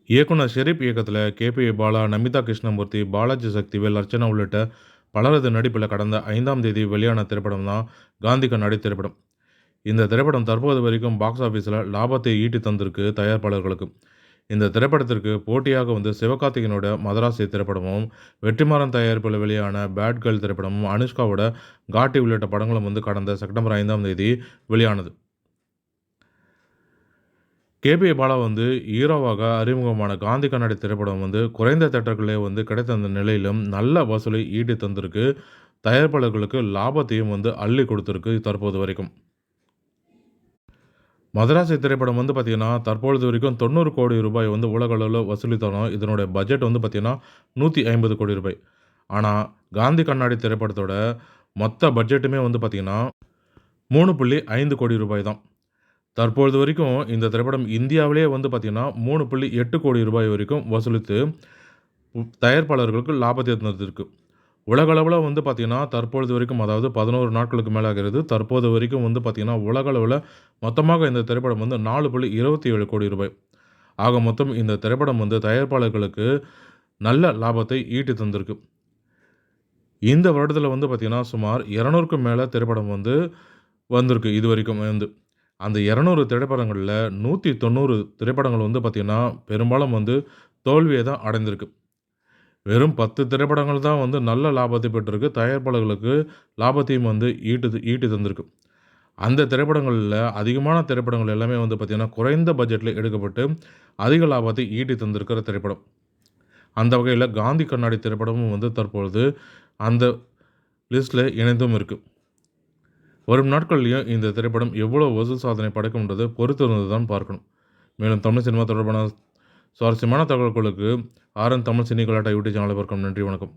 இயக்குனர் ஷெரீப் இயக்கத்தில கே.பி. பாலா, நமிதா கிருஷ்ணமூர்த்தி, பாலாஜி சக்திவேல், அர்ச்சனா உள்ளிட்ட பலரது நடிப்பில கடந்த 5ஆம் தேதி வெளியான திரைப்படம் தான் காந்தி கண்ணாடி திரைப்படம். இந்த திரைப்படம் தற்போது வரைக்கும் பாக்ஸ் ஆஃபீஸ்ல லாபத்தை ஈட்டி தந்திருக்கு தயாரிப்பாளர்களுக்கு. இந்த திரைப்படத்திற்கு போட்டியாக சிவகார்த்திகேயனோட மதராசி திரைப்படமும், வெற்றிமாறன் தயாரிப்பில வெளியான பேட் கேர்ள் திரைப்படமும், அனுஷ்காவோட காட்டி உள்ளிட்ட படங்களும் கடந்த செப்டம்பர் 5ஆம் தேதி வெளியானது. கே.பி. பாலா ஹீரோவாக அறிமுகமான காந்தி கண்ணாடி திரைப்படம் குறைந்த தியேட்டர்களே கிடைத்த அந்த நிலையிலும் நல்ல வசூலை ஈட்டி தந்திருக்கு. தயாரிப்பாளர்களுக்கு லாபத்தையும் அள்ளி கொடுத்திருக்கு தற்போது வரைக்கும். மதராசி திரைப்படம் பார்த்தீங்கன்னா, தற்பொழுது வரைக்கும் ரூ. 90,00,00,000 உலக அளவுல வசூலித்தாலும், இதனுடைய பட்ஜெட் பார்த்தீங்கன்னா, ரூ. 150,00,00,000. ஆனா, காந்தி கண்ணாடி திரைப்படத்தோட மொத்த பட்ஜெட்டுமே பார்த்தீங்கன்னா, ரூ. 3.5 தான். தற்பொழுது வரைக்கும் இந்த திரைப்படம் இந்தியாவிலேயே பார்த்தீங்கன்னா, ரூ. 3.8 வரைக்கும் வசூலித்து, தயாரிப்பாளர்களுக்கு லாபத்தை தந்திருக்கு. உலக அளவுல பார்த்தீங்கன்னா, தற்பொழுது வரைக்கும் அதாவது 11 நாட்களுக்கு மேல ஆகிறது. தற்போது வரைக்கும் பார்த்தீங்கன்னா, உலக அளவுல மொத்தமாக இந்த திரைப்படம் ரூ. 4.27 ஆக மொத்தம் இந்த திரைப்படம் தயாரிப்பாளர்களுக்கு நல்ல லாபத்தை ஈட்டி தந்திருக்கு. இந்த வருடத்தில பார்த்தீங்கன்னா, சுமார் 200க்கும் மேல திரைப்படம் வந்திருக்கு இதுவரைக்கும் அந்த 200 திரைப்படங்கள்ல 190 திரைப்படங்கள் பார்த்தீங்கன்னா, பெரும்பாலும் தோல்விய தான் அடைந்திருக்கு. வெறும் 10 திரைப்படங்கள் தான் நல்ல லாபத்தை பெற்றிருக்கு. தயாரிப்பாளர்களுக்கு லாபத்தையும் ஈட்டி தந்திருக்கு. அந்த திரைப்படங்கள்ல அதிகமான திரைப்படங்கள் எல்லாமே பார்த்தீங்கன்னா, குறைந்த பட்ஜெட்ல எடுக்கப்பட்டு அதிக லாபத்தை ஈட்டி தந்திருக்கிற திரைப்படம். அந்த வகையில காந்தி கண்ணாடி திரைப்படமும் தற்பொழுது அந்த லிஸ்ட்ல இணைந்தும் இருக்கு. வரும் நாட்கள்லயும் இந்த திரைப்படம் எவ்வளவு வசூல் சாதனை படைக்கும்ன்றத பொறுத்திருந்து தான் பார்க்கணும். மேலும் தமிழ் சினிமா தொடர்பான சுவாரஸ்யமான தகவல்களுக்கு ஆர்என் தமிழ் சினி கலாட்டா யூடியூப் சேனலை பார்க்கவும். நன்றி, வணக்கம்.